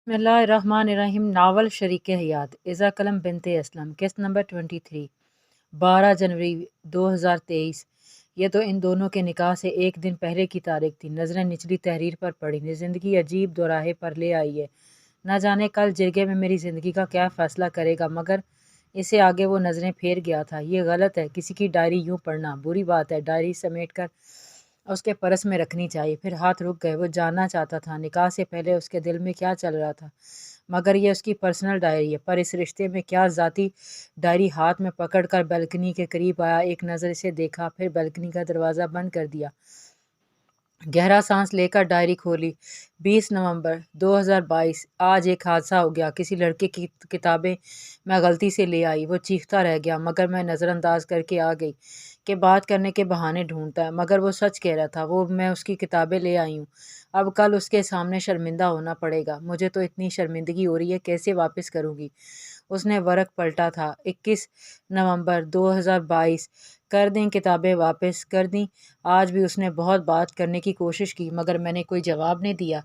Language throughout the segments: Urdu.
بسم اللہ الرحمن الرحیم۔ ناول شریک حیات اذا کلم بنت اسلم، قسط نمبر 23، 12 جنوری 2023۔ یہ تو ان دونوں کے نکاح سے ایک دن پہلے کی تاریخ تھی۔ نظریں نچلی تحریر پر پڑی۔ زندگی عجیب دوراہے پر لے آئی ہے۔ نہ جانے کل جرگے میں میری زندگی کا کیا فیصلہ کرے گا، مگر اسے آگے وہ نظریں پھیر گیا تھا۔ یہ غلط ہے، کسی کی ڈائری یوں پڑھنا بری بات ہے۔ ڈائری سمیٹ کر اس کے پرس میں رکھنی چاہیے۔ پھر ہاتھ رک گئے۔ وہ جاننا چاہتا تھا نکاح سے پہلے اس کے دل میں کیا چل رہا تھا، مگر یہ اس کی پرسنل ڈائری ہے۔ پر اس رشتے میں کیا ذاتی ڈائری ہاتھ میں پکڑ کر بیلکنی کے قریب آیا، ایک نظر اسے دیکھا، پھر بیلکنی کا دروازہ بند کر دیا۔ گہرا سانس لے کر ڈائری کھولی۔ 20 نومبر 2022۔ آج ایک حادثہ ہو گیا۔ کسی لڑکے کی کتابیں میں غلطی سے لے آئی۔ وہ چیختا رہ گیا، مگر میں نظر انداز کر کے آ گئی کہ بات کرنے کے بہانے ڈھونڈتا ہے، مگر وہ سچ کہہ رہا تھا۔ میں اس کی کتابیں لے آئی ہوں۔ اب کل اس کے سامنے شرمندہ ہونا پڑے گا۔ مجھے تو اتنی شرمندگی ہو رہی ہے، کیسے واپس کروں گی؟ اس نے ورق پلٹا تھا۔ 21 نومبر 2022۔ کر دیں کتابیں واپس کر دیں۔ آج بھی اس نے بہت بات کرنے کی کوشش کی، مگر میں نے کوئی جواب نہیں دیا۔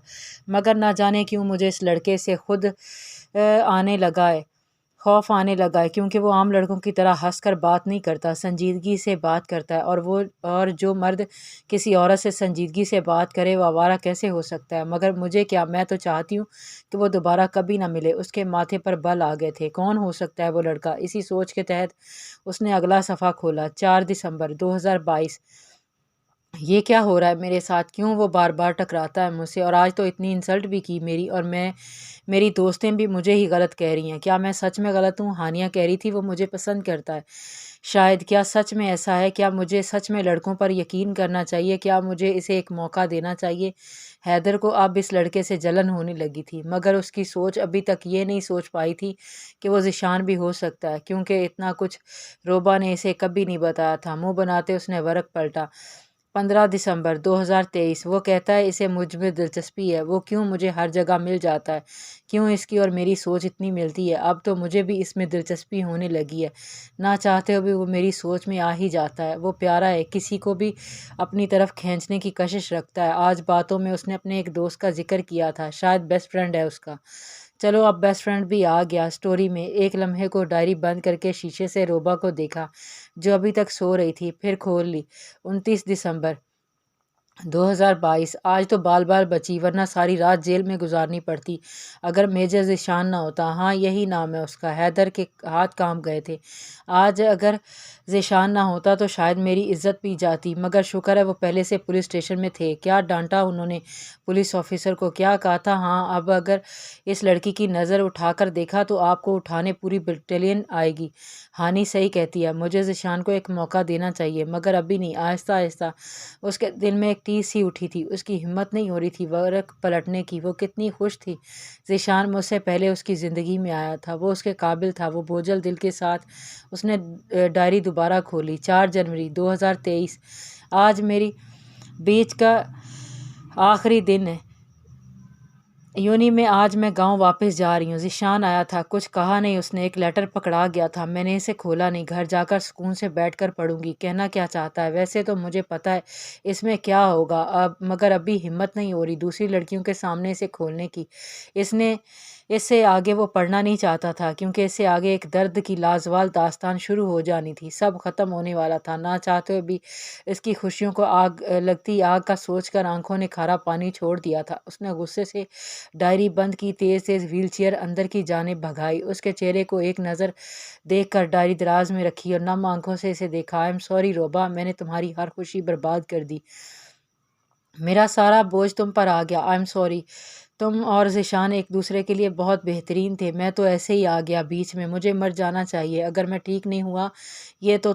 مگر نہ جانے کیوں مجھے اس لڑکے سے خوف آنے لگا ہے، کیونکہ وہ عام لڑکوں کی طرح ہنس کر بات نہیں کرتا، سنجیدگی سے بات کرتا ہے۔ اور جو مرد کسی عورت سے سنجیدگی سے بات کرے وہ آوارہ کیسے ہو سکتا ہے؟ مگر مجھے کیا، میں تو چاہتی ہوں کہ وہ دوبارہ کبھی نہ ملے۔ اس کے ماتھے پر بل آ گئے تھے۔ کون ہو سکتا ہے وہ لڑکا؟ اسی سوچ کے تحت اس نے اگلا صفحہ کھولا۔ 4 دسمبر 2022۔ یہ کیا ہو رہا ہے میرے ساتھ؟ کیوں وہ بار بار ٹکراتا ہے مجھ سے؟ اور آج تو اتنی انسلٹ بھی کی میری، اور میری دوستیں بھی مجھے ہی غلط کہہ رہی ہیں۔ کیا میں سچ میں غلط ہوں؟ ہانیہ کہہ رہی تھی وہ مجھے پسند کرتا ہے۔ شاید۔ کیا سچ میں ایسا ہے؟ کیا مجھے سچ میں لڑکوں پر یقین کرنا چاہیے؟ کیا مجھے اسے ایک موقع دینا چاہیے؟ حیدر کو اب اس لڑکے سے جلن ہونے لگی تھی، مگر اس کی سوچ ابھی تک یہ نہیں سوچ پائی تھی کہ وہ ذیشان بھی ہو سکتا ہے، کیونکہ اتنا کچھ روبا نے اسے کبھی نہیں بتایا تھا۔ منہ بناتے اس نے ورق پلٹا۔ 15 دسمبر 2023۔ وہ کہتا ہے اسے مجھ میں دلچسپی ہے۔ وہ کیوں مجھے ہر جگہ مل جاتا ہے؟ کیوں اس کی اور میری سوچ اتنی ملتی ہے؟ اب تو مجھے بھی اس میں دلچسپی ہونے لگی ہے۔ نہ چاہتے ہوئے وہ میری سوچ میں آ ہی جاتا ہے۔ وہ پیارا ہے، کسی کو بھی اپنی طرف کھینچنے کی کشش رکھتا ہے۔ آج باتوں میں اس نے اپنے ایک دوست کا ذکر کیا تھا، شاید بیسٹ فرینڈ ہے اس کا۔ چلو اب بیسٹ فرینڈ بھی آ گیا سٹوری میں۔ ایک لمحے کو ڈائری بند کر کے شیشے سے روبا کو دیکھا جو ابھی تک سو رہی تھی، پھر کھول لی۔ 29 دسمبر 2022۔ آج تو بال بال بچی، ورنہ ساری رات جیل میں گزارنی پڑتی اگر میجر ذیشان نہ ہوتا۔ ہاں یہی نام ہے اس کا۔ حیدر کے ہاتھ کانپ گئے تھے۔ آج اگر ذیشان نہ ہوتا تو شاید میری عزت بھی جاتی، مگر شکر ہے وہ پہلے سے پولیس اسٹیشن میں تھے۔ کیا ڈانٹا انہوں نے پولیس آفیسر کو؟ کیا کہا تھا؟ ہاں اب اگر اس لڑکی کی نظر اٹھا کر دیکھا تو آپ کو اٹھانے پوری بٹالین آئے گی۔ ہانی صحیح کہتی ہے، مجھے ذیشان کو ایک موقع دینا چاہیے، مگر ابھی نہیں۔ آہستہ آہستہ اس کے دل میں ایک ٹیس سی اٹھی تھی۔ اس کی ہمت نہیں ہو رہی تھی ورق پلٹنے کی۔ وہ کتنی خوش تھی۔ ذیشان مجھ سے پہلے اس کی زندگی میں آیا تھا، وہ اس کے قابل تھا۔ وہ بوجھل دل کے ساتھ اس نے ڈائری دوبارہ کھولی۔ 4 جنوری 2023۔ آج میری بیچ کا آخری دن ہے یونی میں۔ آج میں گاؤں واپس جا رہی ہوں۔ ذیشان آیا تھا، کچھ کہا نہیں اس نے۔ ایک لیٹر پکڑا گیا تھا، میں نے اسے کھولا نہیں۔ گھر جا کر سکون سے بیٹھ کر پڑھوں گی۔ کہنا کیا چاہتا ہے؟ ویسے تو مجھے پتہ ہے اس میں کیا ہوگا، مگر ابھی ہمت نہیں ہو رہی دوسری لڑکیوں کے سامنے اسے کھولنے کی۔ اس سے آگے وہ پڑھنا نہیں چاہتا تھا، کیونکہ اس سے آگے ایک درد کی لازوال داستان شروع ہو جانی تھی۔ سب ختم ہونے والا تھا۔ نہ چاہتے ہوئے بھی اس کی خوشیوں کو لگتی آگ کا سوچ کر آنکھوں نے کھارا پانی چھوڑ دیا تھا۔ اس نے غصے سے ڈائری بند کی، تیز تیز وہیل چیئر اندر کی جانب بھگائی، اس کے چہرے کو ایک نظر دیکھ کر ڈائری دراز میں رکھی اور نم آنکھوں سے اسے دیکھا۔ آئی ایم سوری روبا، میں نے تمہاری ہر خوشی برباد کر دی۔ میرا سارا بوجھ تم پر آ گیا۔ I am sorry. تم اور ذیشان ایک دوسرے کے لیے بہت بہترین تھے، میں تو ایسے ہی آ گیا بیچ میں۔ مجھے مر جانا چاہیے اگر میں ٹھیک نہیں ہوا۔ یہ تو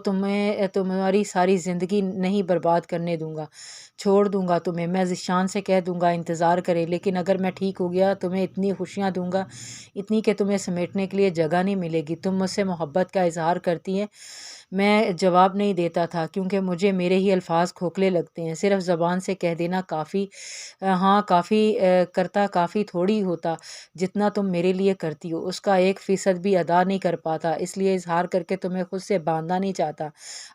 تمہاری ساری زندگی نہیں برباد کرنے دوں گا، چھوڑ دوں گا تمہیں۔ میں ذیشان سے کہہ دوں گا انتظار کرے، لیکن اگر میں ٹھیک ہو گیا تمہیں اتنی خوشیاں دوں گا، اتنی کہ تمہیں سمیٹنے کے لیے جگہ نہیں ملے گی۔ تم مجھ سے محبت کا اظہار کرتی ہیں۔ میں جواب نہیں دیتا تھا، کیونکہ مجھے میرے ہی الفاظ کھوکھلے لگتے ہیں۔ صرف زبان سے کہہ دینا کافی ہاں کافی کرتا کافی تھوڑی ہوتا جتنا تم میرے لیے کرتی ہو، اس کا 1% بھی ادا نہیں کر پاتا، اس لیے اظہار کر کے تمہیں خود سے باندھنا نہیں چاہتا۔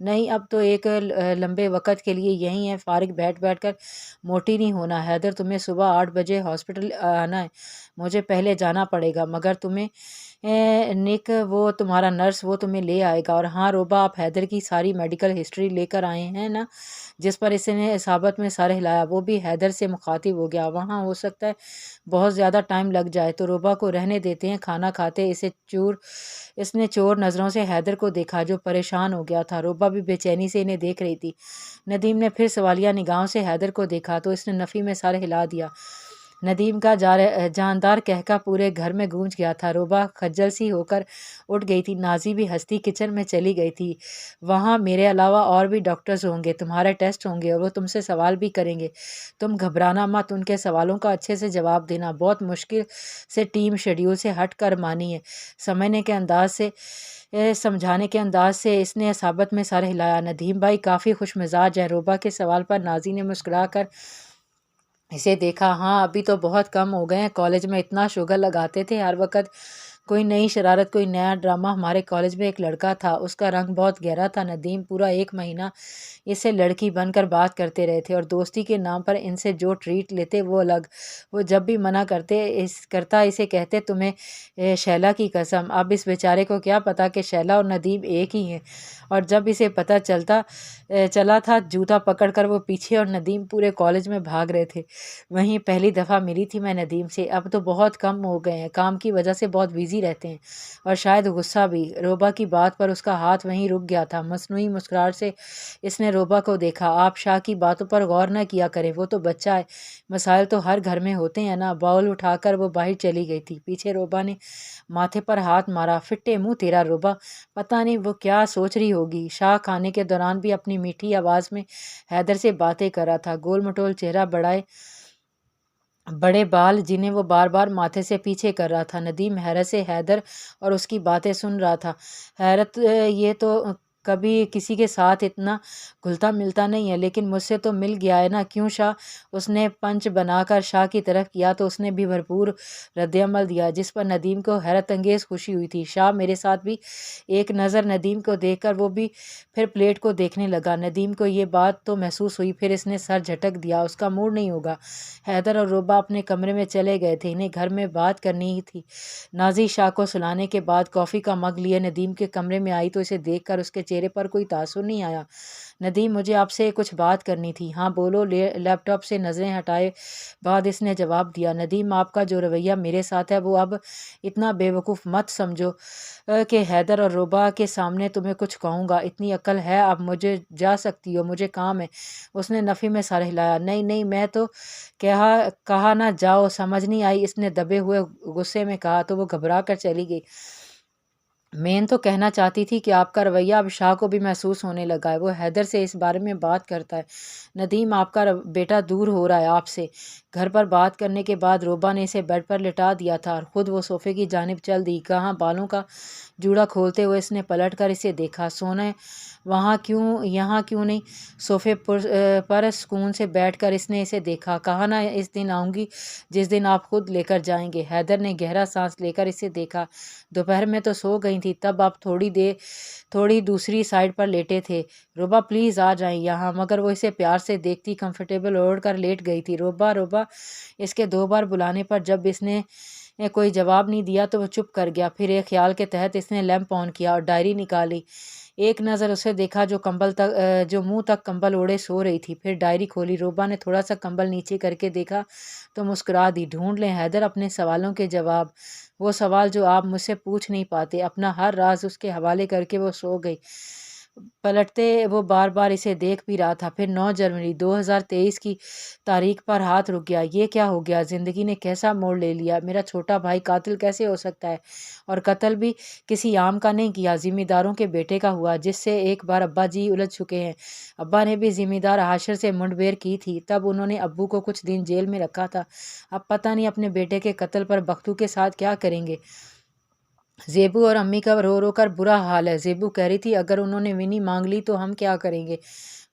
نہیں، اب تو ایک لمبے وقت کے لیے یہیں ہے، فارغ بیٹھ بیٹھ کر موٹی نہیں ہونا۔ حیدر، تمہیں صبح 8 بجے ہاسپٹل آنا ہے، مجھے پہلے جانا پڑے گا، مگر تمہیں نک وہ تمہارا نرس وہ تمہیں لے آئے گا۔ اور ہاں روبا، آپ حیدر کی ساری میڈیکل ہسٹری لے کر آئے ہیں نا، جس پر اس نے اصابت میں سر ہلایا، وہ بھی حیدر سے مخاطب ہو گیا۔ وہاں ہو سکتا ہے بہت زیادہ ٹائم لگ جائے، تو روبا کو رہنے دیتے ہیں۔ کھانا کھاتے اس نے چور نظروں سے حیدر کو دیکھا، جو پریشان ہو گیا تھا۔ روبا بھی بے چینی سے انہیں دیکھ رہی تھی۔ ندیم نے پھر سوالیہ نگاہوں سے حیدر کو دیکھا تو اس نے نفی میں سر ہلا دیا۔ ندیم کا جاندار کہکا پورے گھر میں گونج گیا تھا۔ روبا خجل سی ہو کر اٹھ گئی تھی۔ نازی بھی ہنستی کچن میں چلی گئی تھی۔ وہاں میرے علاوہ اور بھی ڈاکٹرز ہوں گے، تمہارے ٹیسٹ ہوں گے اور وہ تم سے سوال بھی کریں گے، تم گھبرانا مت، ان کے سوالوں کا اچھے سے جواب دینا۔ بہت مشکل سے ٹیم شیڈیول سے ہٹ کر مانی ہے، سمجھانے کے انداز سے اس نے اصابت میں سر ہلایا۔ ندیم بھائی کافی خوش مزاج ہیں۔ روبا کے سوال پر نازی نے مسکرا کر اسے دیکھا۔ ہاں ابھی تو بہت کم ہو گئے ہیں، کالج میں اتنا شوگر لگاتے تھے، ہر وقت کوئی نئی شرارت، کوئی نیا ڈرامہ۔ ہمارے کالج میں ایک لڑکا تھا، اس کا رنگ بہت گہرا تھا ندیم، پورا 1 مہینہ اس سے لڑکی بن کر بات کرتے رہے تھے، اور دوستی کے نام پر ان سے جو ٹریٹ لیتے وہ الگ۔ وہ جب بھی منع کرتا اسے کہتے تمہیں شیلا کی قسم۔ اب اس بیچارے کو کیا پتا کہ شیلا اور ندیم ایک ہی ہیں، اور جب اسے پتہ چلا تھا جوتا پکڑ کر وہ پیچھے اور ندیم پورے کالج میں بھاگ رہے تھے۔ وہیں پہلی دفعہ ملی تھی میں ندیم سے، اب تو بہت کم ہو گئے ہیں، کام کی وجہ سے بہت بیزی رہتے ہیں، اور شاید غصہ بھی۔ روبا کی بات پر اس کا ہاتھ وہیں رک گیا تھا۔ مصنوعی مسکراہٹ سے اس نے روبا کو دیکھا۔ آپ شاہ کی باتوں پر غور نہ کیا کریں، وہ تو بچہ ہے، مسائل تو ہر گھر میں ہوتے ہیں نا۔ باؤل اٹھا کر وہ باہر چلی گئی تھی۔ پیچھے روبا نے ماتھے پر ہاتھ مارا۔ فٹے منہ تیرا روبا، پتہ نہیں وہ کیا سوچ رہی ہوگی۔ شاہ کھانے کے دوران بھی اپنی میٹھی آواز میں حیدر سے باتیں کر رہا تھا۔ گول مٹول چہرہ، بڑے بال جنہیں وہ بار بار ماتھے سے پیچھے کر رہا تھا۔ ندیم حیرت سے حیدر اور اس کی باتیں سن رہا تھا۔ حیرت، یہ تو کبھی کسی کے ساتھ اتنا گھلتا ملتا نہیں ہے، لیکن مجھ سے تو مل گیا ہے نا، کیوں شاہ؟ اس نے پنچ بنا کر شاہ کی طرف کیا تو اس نے بھی بھرپور رد عمل دیا، جس پر ندیم کو حیرت انگیز خوشی ہوئی تھی۔ شاہ میرے ساتھ بھی۔ ایک نظر ندیم کو دیکھ کر وہ بھی پھر پلیٹ کو دیکھنے لگا۔ ندیم کو یہ بات تو محسوس ہوئی، پھر اس نے سر جھٹک دیا۔ اس کا موڈ نہیں ہوگا۔ حیدر اور روبا اپنے کمرے میں چلے گئے تھے، انہیں گھر میں بات کرنی ہی تھی۔ نازی شاہ کو سلانے کے بعد کافی کا مگ لیے ندیم کے کمرے میں آئی تو اسے دیکھ کر اس کے چہرے پر کوئی تاثر نہیں آیا۔ ندیم، مجھے آپ سے کچھ بات کرنی تھی۔ ہاں بولو، لیپ ٹاپ سے نظریں ہٹائے بعد اس نے جواب دیا۔ ندیم، آپ کا جو رویہ میرے ساتھ ہے وہ اب اتنا بے وقوف مت سمجھو کہ حیدر اور روبا کے سامنے تمہیں کچھ کہوں گا۔ اتنی عقل ہے، اب مجھے جا سکتی ہو، مجھے کام ہے۔ اس نے نفی میں سر ہلایا۔ نہیں نہیں، میں تو کہا نہ جاؤ، سمجھ نہیں آئی، اس نے دبے ہوئے غصے میں کہا تو وہ گھبرا کر چلی گئی۔ میں تو کہنا چاہتی تھی کہ آپ کا رویہ اب شاہ کو بھی محسوس ہونے لگا ہے، وہ حیدر سے اس بارے میں بات کرتا ہے۔ ندیم، آپ کا بیٹا دور ہو رہا ہے آپ سے۔ گھر پر بات کرنے کے بعد روبا نے اسے بیڈ پر لٹا دیا تھا اور خود وہ صوفے کی جانب چل دی۔ کہاں بالوں کا جوڑا کھولتے ہوئے اس نے پلٹ کر اسے دیکھا۔ سونا وہاں کیوں، یہاں کیوں نہیں؟ صوفے پر سکون سے بیٹھ کر اس نے اسے دیکھا۔ کہا نا اس دن آؤں گی جس دن آپ خود لے کر جائیں گے۔ حیدر نے گہرا سانس لے کر اسے دیکھا۔ دوپہر میں تو سو گئی تھی، تب آپ تھوڑی دوسری سائڈ پر لیٹے تھے۔ روبا پلیز آ جائیں یہاں، مگر وہ اسے پیار سے دیکھتی کمفرٹیبل اوڑھ کر لیٹ گئی تھی۔ روبا روبا، اس کے 2 بار بلانے پر جب اس نے کوئی جواب نہیں دیا تو وہ چپ کر گیا۔ پھر ایک خیال کے تحت اس نے لیمپ آن کیا اور ڈائری نکالی۔ ایک نظر اسے دیکھا جو منہ تک کمبل اوڑھے سو رہی تھی، پھر ڈائری کھولی۔ روبا نے تھوڑا سا کمبل نیچے کر کے دیکھا تو مسکرا دی۔ ڈھونڈ لیں حیدر اپنے سوالوں کے جواب، وہ سوال جو آپ مجھ سے پوچھ نہیں پاتے۔ اپنا ہر راز اس کے حوالے کر کے وہ سو گئی۔ پلٹتے وہ بار بار اسے دیکھ بھی رہا تھا۔ پھر 9 جنوری 2023 کی تاریخ پر ہاتھ رک گیا۔ یہ کیا ہو گیا؟ زندگی نے کیسا موڑ لے لیا؟ میرا چھوٹا بھائی قاتل کیسے ہو سکتا ہے؟ اور قتل بھی کسی عام کا نہیں کیا، ذمہ داروں کے بیٹے کا ہوا، جس سے ایک بار ابا جی الجھ چکے ہیں۔ ابا نے بھی ذمہ دار حاشر سے منڈبیر کی تھی، تب انہوں نے ابو کو کچھ دن جیل میں رکھا تھا۔ اب پتہ نہیں اپنے بیٹے کے قتل پر بختو کے ساتھ کیا کریں گے۔ زیبو اور امی کا رو رو کر برا حال ہے۔ زیبو کہہ رہی تھی اگر انہوں نے ونی مانگ لی تو ہم کیا کریں گے؟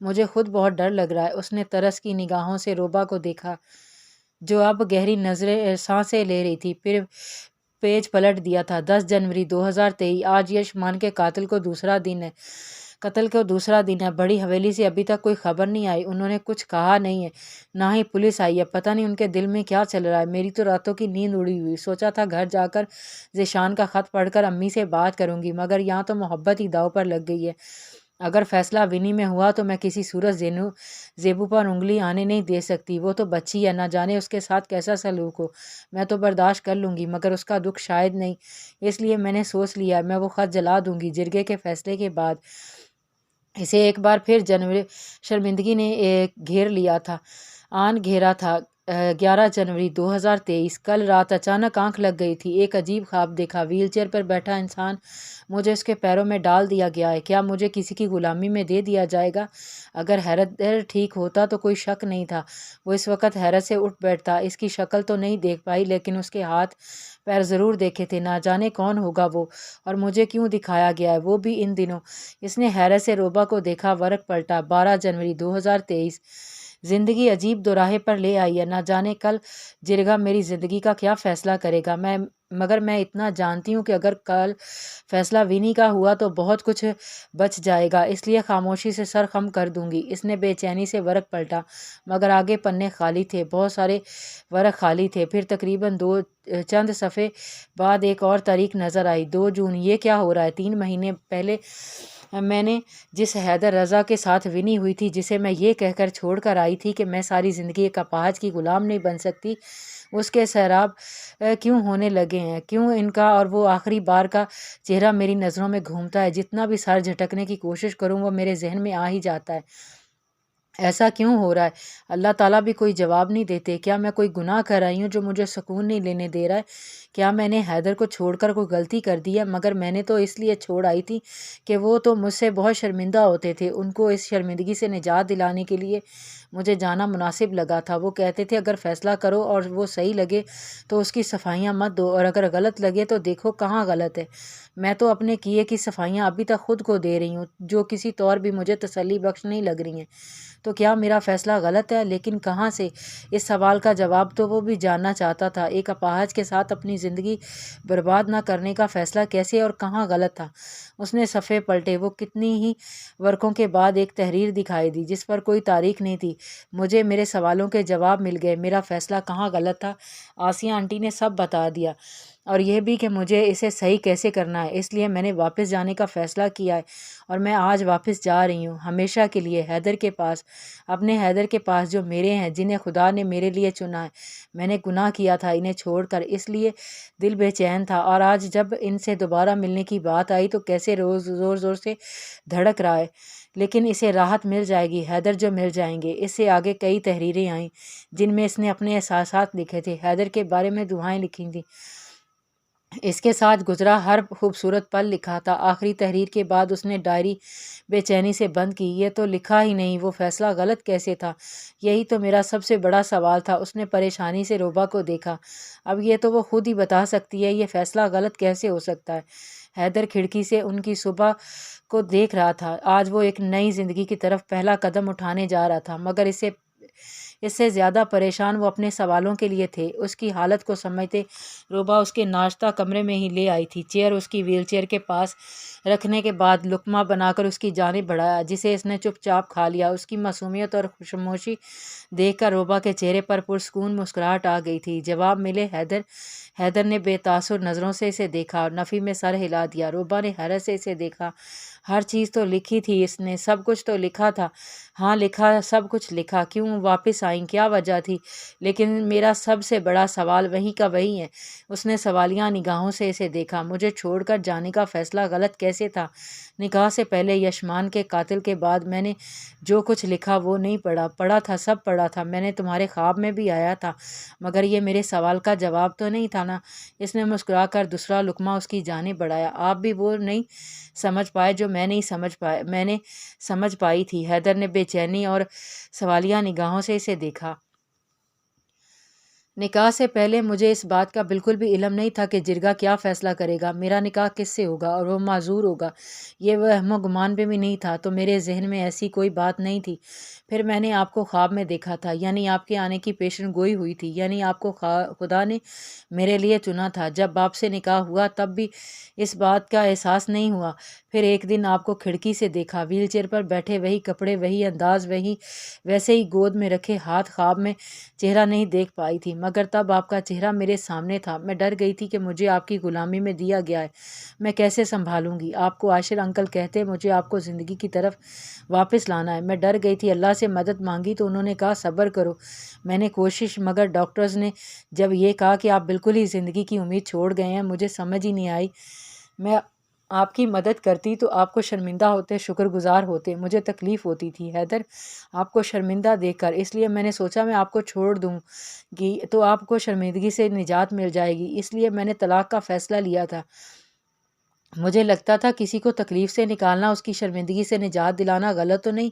مجھے خود بہت ڈر لگ رہا ہے۔ اس نے ترس کی نگاہوں سے روبا کو دیکھا جو اب گہری سانسیں لے رہی تھی، پھر پیج پلٹ دیا تھا۔ 10 جنوری 2023، آج یشمان کے قاتل کو دوسرا دن ہے۔ قتل کو دوسرا دن ہے، بڑی حویلی سے ابھی تک کوئی خبر نہیں آئی، انہوں نے کچھ کہا نہیں ہے، نہ ہی پولیس آئی ہے، پتہ نہیں ان کے دل میں کیا چل رہا ہے۔ میری تو راتوں کی نیند اڑی ہوئی، سوچا تھا گھر جا کر ذیشان کا خط پڑھ کر امی سے بات کروں گی، مگر یہاں تو محبت ہی داؤ پر لگ گئی ہے۔ اگر فیصلہ ونی میں ہوا تو میں کسی صورت زیبو پر انگلی آنے نہیں دے سکتی، وہ تو بچی ہے، نہ جانے اس کے ساتھ کیسا سلوک ہو، میں تو برداشت کر لوں گی مگر اس کا دکھ شاید نہیں، اس لیے میں نے سوچ لیا میں وہ خط جلا دوں گی۔ جرگے کے فیصلے کے بعد اسے ایک بار پھر شرمندگی نے گھیر لیا تھا، آن گھیرا تھا۔ 11 جنوری 2023 کل رات اچانک آنکھ لگ گئی تھی، ایک عجیب خواب دیکھا، ویل چیئر پر بیٹھا انسان مجھے اس کے پیروں میں ڈال دیا گیا ہے، کیا مجھے کسی کی غلامی میں دے دیا جائے گا؟ اگر حیدر ٹھیک ہوتا تو کوئی شک نہیں تھا، وہ اس وقت حیرت سے اٹھ بیٹھتا، اس کی شکل تو نہیں دیکھ پائی لیکن اس کے ہاتھ پیر ضرور دیکھے تھے، نہ جانے کون ہوگا وہ، اور مجھے کیوں دکھایا گیا ہے، وہ بھی ان دنوں۔ اس نے حیرت سے روبا کو دیکھا، ورق پلٹا۔ 12 جنوری 2023 زندگی عجیب دوراہے پر لے آئی ہے، نہ جانے کل جرگہ میری زندگی کا کیا فیصلہ کرے گا، مگر میں اتنا جانتی ہوں کہ اگر کل فیصلہ ونی کا ہوا تو بہت کچھ بچ جائے گا، اس لیے خاموشی سے سر خم کر دوں گی۔ اس نے بے چینی سے ورق پلٹا، مگر آگے پنے خالی تھے، بہت سارے ورق خالی تھے۔ پھر تقریباً چند صفحے بعد ایک اور تاریخ نظر آئی، 2 جون۔ یہ کیا ہو رہا ہے؟ 3 مہینے پہلے میں نے جس حیدر رضا کے ساتھ ونی ہوئی تھی، جسے میں یہ کہہ کر چھوڑ کر آئی تھی کہ میں ساری زندگی ایک اپاہج کی غلام نہیں بن سکتی، اس کے سیراب کیوں ہونے لگے ہیں؟ کیوں ان کا اور وہ آخری بار کا چہرہ میری نظروں میں گھومتا ہے؟ جتنا بھی سر جھٹکنے کی کوشش کروں وہ میرے ذہن میں آ ہی جاتا ہے۔ ایسا کیوں ہو رہا ہے؟ اللہ تعالیٰ بھی کوئی جواب نہیں دیتے۔ کیا میں کوئی گناہ کر رہی ہوں جو مجھے سکون نہیں لینے دے رہا ہے؟ کیا میں نے حیدر کو چھوڑ کر کوئی غلطی کر دی ہے؟ مگر میں نے تو اس لیے چھوڑ آئی تھی کہ وہ تو مجھ سے بہت شرمندہ ہوتے تھے، ان کو اس شرمندگی سے نجات دلانے کے لیے مجھے جانا مناسب لگا تھا۔ وہ کہتے تھے اگر فیصلہ کرو اور وہ صحیح لگے تو اس کی صفائیاں مت دو، اور اگر غلط لگے تو دیکھو کہاں غلط ہے۔ میں تو اپنے کیے کی صفائیاں ابھی تک خود کو دے رہی ہوں، جو کسی طور بھی مجھے تسلی بخش نہیں لگ رہی ہیں۔ تو کیا میرا فیصلہ غلط ہے؟ لیکن کہاں سے؟ اس سوال کا جواب تو وہ بھی جاننا چاہتا تھا۔ ایک اپاہج کے ساتھ اپنی زندگی برباد نہ کرنے کا فیصلہ کیسے اور کہاں غلط تھا؟ اس نے صفحے پلٹے، وہ کتنی ہی ورقوں کے بعد ایک تحریر دکھائی دی جس پر کوئی تاریخ نہیں تھی۔ مجھے میرے سوالوں کے جواب مل گئے، میرا فیصلہ کہاں غلط تھا، آسیہ آنٹی نے سب بتا دیا، اور یہ بھی کہ مجھے اسے صحیح کیسے کرنا ہے۔ اس لیے میں نے واپس جانے کا فیصلہ کیا ہے، اور میں آج واپس جا رہی ہوں، ہمیشہ کے لیے، حیدر کے پاس، اپنے حیدر کے پاس جو میرے ہیں، جنہیں خدا نے میرے لیے چنا ہے۔ میں نے گناہ کیا تھا انہیں چھوڑ کر، اس لیے دل بے چین تھا، اور آج جب ان سے دوبارہ ملنے کی بات آئی تو کیسے روز زور زور سے دھڑک رہا ہے۔ لیکن اسے راحت مل جائے گی، حیدر جو مل جائیں گے۔ اس سے آگے کئی تحریریں آئیں جن میں اس نے اپنے احساسات لکھے تھے، حیدر کے بارے میں دعائیں لکھی تھیں، اس کے ساتھ گزرا ہر خوبصورت پل لکھا تھا۔ آخری تحریر کے بعد اس نے ڈائری بے چینی سے بند کی۔ یہ تو لکھا ہی نہیں، وہ فیصلہ غلط کیسے تھا؟ یہی تو میرا سب سے بڑا سوال تھا۔ اس نے پریشانی سے روبا کو دیکھا۔ اب یہ تو وہ خود ہی بتا سکتی ہے، یہ فیصلہ غلط کیسے ہو سکتا ہے؟ حیدر کھڑکی سے ان کی صبح کو دیکھ رہا تھا۔ آج وہ ایک نئی زندگی کی طرف پہلا قدم اٹھانے جا رہا تھا، مگر اس سے زیادہ پریشان وہ اپنے سوالوں کے لیے تھے۔ اس کی حالت کو سمجھتے روبا اس کے ناشتہ کمرے میں ہی لے آئی تھی۔ چیئر اس کی ویل چیئر کے پاس رکھنے کے بعد لقمہ بنا کر اس کی جانب بڑھایا، جسے اس نے چپ چاپ کھا لیا۔ اس کی معصومیت اور خوشموشی دیکھ کر روبا کے چہرے پر پرسکون مسکراہٹ آ گئی تھی۔ جواب ملے حیدر نے بے تاثر نظروں سے اسے دیکھا اور نفی میں سر ہلا دیا۔ روبا نے حیرت سے اسے دیکھا۔ ہر چیز تو لکھی تھی اس نے، سب کچھ تو لکھا تھا۔ ہاں لکھا، سب کچھ لکھا۔ کیوں واپس آئیں؟ کیا وجہ تھی؟ لیکن میرا سب سے بڑا سوال وہی کا وہی ہے۔ اس نے سوالیہ نگاہوں سے اسے دیکھا۔ مجھے چھوڑ کر جانے کا فیصلہ غلط کیسے تھا؟ نکاح سے پہلے یشمان کے قاتل کے بعد میں نے جو کچھ لکھا وہ نہیں پڑھا تھا، سب پڑھا تھا، میں نے تمہارے خواب میں بھی آیا تھا، مگر یہ میرے سوال کا جواب تو نہیں تھا نا۔ اس نے مسکرا کر دوسرا لقمہ اس کی جانب بڑھایا۔ آپ بھی وہ نہیں سمجھ پائے جو میں نے سمجھ پائی تھی؟ حیدر نے بے چینی اور سوالیہ نگاہوں سے اسے دیکھا۔ نکاح سے پہلے مجھے اس بات کا بالکل بھی علم نہیں تھا کہ جرگہ کیا فیصلہ کرے گا، میرا نکاح کس سے ہوگا اور وہ معذور ہوگا، یہ وہم و گمان پہ بھی نہیں تھا، تو میرے ذہن میں ایسی کوئی بات نہیں تھی۔ پھر میں نے آپ کو خواب میں دیکھا تھا، یعنی آپ کے آنے کی پیشن گوئی ہوئی تھی، یعنی آپ کو خدا نے میرے لیے چنا تھا۔ جب آپ سے نکاح ہوا تب بھی اس بات کا احساس نہیں ہوا۔ پھر ایک دن آپ کو کھڑکی سے دیکھا، ویل چیئر پر بیٹھے، وہی کپڑے، وہی انداز، ویسے ہی گود میں رکھے ہاتھ۔ خواب میں چہرہ نہیں دیکھ پائی تھی، مگر تب آپ کا چہرہ میرے سامنے تھا۔ میں ڈر گئی تھی کہ مجھے آپ کی غلامی میں دیا گیا ہے، میں کیسے سنبھالوں گی آپ کو۔ عاشر انکل کہتے مجھے آپ کو زندگی کی طرف واپس لانا ہے۔ میں ڈر گئی تھی، اللہ سے مدد مانگی تو انہوں نے کہا صبر کرو۔ میں نے کوشش، مگر ڈاکٹرز نے جب یہ کہا کہ آپ بالکل ہی زندگی کی امید چھوڑ گئے ہیں، مجھے سمجھ ہی نہیں آئی۔ میں آپ کی مدد کرتی تو آپ کو شرمندہ ہوتے، شکر گزار ہوتے، مجھے تکلیف ہوتی تھی حیدر آپ کو شرمندہ دیکھ کر، اس لیے میں نے سوچا میں آپ کو چھوڑ دوں گی تو آپ کو شرمندگی سے نجات مل جائے گی، اس لیے میں نے طلاق کا فیصلہ لیا تھا۔ مجھے لگتا تھا کسی کو تکلیف سے نکالنا، اس کی شرمندگی سے نجات دلانا غلط تو نہیں،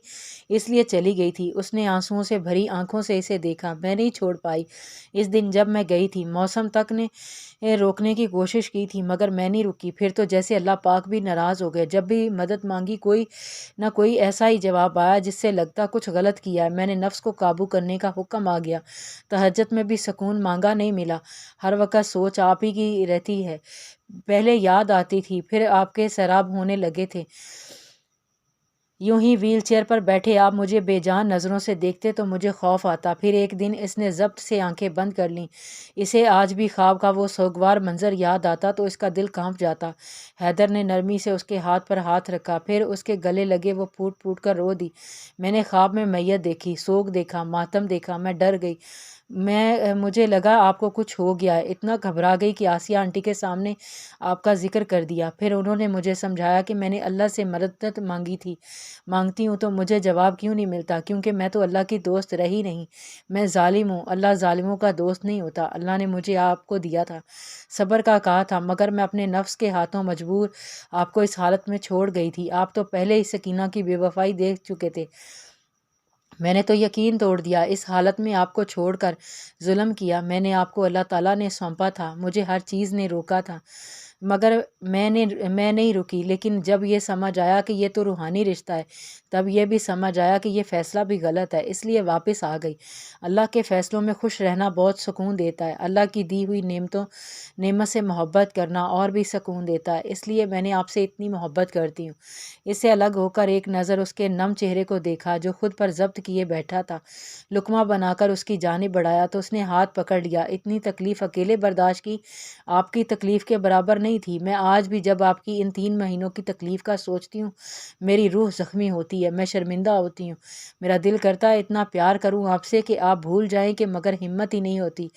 اس لیے چلی گئی تھی۔ اس نے آنسوؤں سے بھری آنکھوں سے اسے دیکھا، میں نہیں چھوڑ پائی۔ اس دن جب میں گئی تھی، موسم تک نے روکنے کی کوشش کی تھی، مگر میں نہیں رکی۔ پھر تو جیسے اللہ پاک بھی ناراض ہو گئے، جب بھی مدد مانگی کوئی نہ کوئی ایسا ہی جواب آیا جس سے لگتا کچھ غلط کیا ہے۔ میں نے نفس کو قابو کرنے کا حکم آ گیا، تہجد میں بھی سکون مانگا نہیں ملا، ہر وقت سوچ آپ ہی کی رہتی ہے، پہلے یاد آتی تھی، پھر آپ کے سیراب ہونے لگے تھے۔ یوں ہی ویل چیئر پر بیٹھے آپ مجھے بے جان نظروں سے دیکھتے تو مجھے خوف آتا۔ پھر ایک دن اس نے ضبط سے آنکھیں بند کر لیں، اسے آج بھی خواب کا وہ سوگوار منظر یاد آتا تو اس کا دل کانپ جاتا۔ حیدر نے نرمی سے اس کے ہاتھ پر ہاتھ رکھا، پھر اس کے گلے لگے، وہ پھوٹ پھوٹ کر رو دی۔ میں نے خواب میں میت دیکھی، سوگ دیکھا، ماتم دیکھا، میں ڈر گئی، مجھے لگا آپ کو کچھ ہو گیا ہے، اتنا گھبرا گئی کہ آسیہ آنٹی کے سامنے آپ کا ذکر کر دیا۔ پھر انہوں نے مجھے سمجھایا کہ میں نے اللہ سے مدد مانگتی ہوں تو مجھے جواب کیوں نہیں ملتا، کیونکہ میں تو اللہ کی دوست رہی نہیں، میں ظالم ہوں، اللہ ظالموں کا دوست نہیں ہوتا۔ اللہ نے مجھے آپ کو دیا تھا، صبر کا کہا تھا، مگر میں اپنے نفس کے ہاتھوں مجبور آپ کو اس حالت میں چھوڑ گئی تھی۔ آپ تو پہلے ہی سکینہ کی بے وفائی دیکھ چکے تھے، میں نے تو یقین توڑ دیا، اس حالت میں آپ کو چھوڑ کر ظلم کیا۔ میں نے آپ کو اللہ تعالیٰ نے سونپا تھا، مجھے ہر چیز نے روکا تھا، مگر میں نہیں رکی، لیکن جب یہ سمجھ آیا کہ یہ تو روحانی رشتہ ہے، تب یہ بھی سمجھ آیا کہ یہ فیصلہ بھی غلط ہے، اس لیے واپس آ گئی۔ اللہ کے فیصلوں میں خوش رہنا بہت سکون دیتا ہے، اللہ کی دی ہوئی نعمت سے محبت کرنا اور بھی سکون دیتا ہے، اس لیے میں نے آپ سے اتنی محبت کرتی ہوں۔ اس سے الگ ہو کر ایک نظر اس کے نم چہرے کو دیکھا جو خود پر ضبط کیے بیٹھا تھا، لقمہ بنا کر اس کی جانب بڑھایا تو اس نے ہاتھ پکڑ لیا۔ اتنی تکلیف اکیلے برداشت کی، آپ کی تکلیف کے برابر نہیں تھی۔ میں آج بھی جب آپ کی ان 3 مہینوں کی تکلیف کا سوچتی ہوں، میری روح زخمی ہوتی ہے، میں شرمندہ ہوتی ہوں، میرا دل کرتا ہے اتنا پیار کروں آپ سے کہ آپ بھول جائیں کہ مگر ہمت ہی نہیں ہوتی۔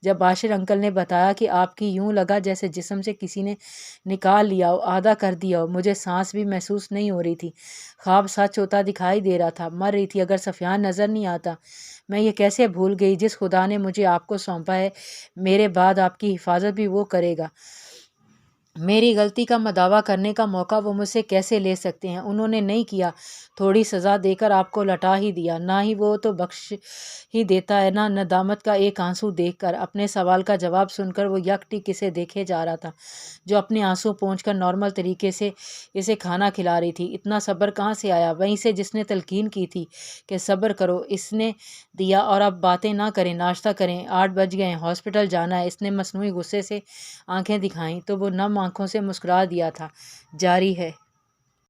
جب عاشر انکل نے بتایا کہ آپ کی یوں لگا جیسے جسم سے کسی نے نکال لیا ہو، آدھا کر دیا ہو، مجھے سانس بھی محسوس نہیں ہو رہی تھی، خواب سچ ہوتا دکھائی دے رہا تھا، مر رہی تھی، اگر سفیان نظر نہیں آتا۔ میں یہ کیسے بھول گئی، جس خدا نے مجھے آپ کو سونپا ہے، میرے بعد آپ کی حفاظت بھی وہ کرے گا۔ میری غلطی کا مداوع کرنے کا موقع وہ مجھ سے کیسے لے سکتے ہیں؟ انہوں نے نہیں کیا، تھوڑی سزا دے کر آپ کو لٹا ہی دیا، نہ ہی وہ تو بخش ہی دیتا ہے، نہ ندامت کا ایک آنسو دیکھ کر۔ اپنے سوال کا جواب سن کر وہ یک ٹک اسے دیکھے جا رہا تھا جو اپنے آنسو پونچھ کر نارمل طریقے سے اسے کھانا کھلا رہی تھی۔ اتنا صبر کہاں سے آیا؟ وہیں سے جس نے تلقین کی تھی کہ صبر کرو، اس نے دیا، اور اب باتیں نہ کریں، ناشتہ کریں، 8 بج گئے ہیں، ہاسپٹل جانا ہے۔ اس نے مصنوعی غصے سے آنکھیں دکھائیں تو وہ نم آنکھوں سے مسکرا دیا تھا۔ جاری ہے۔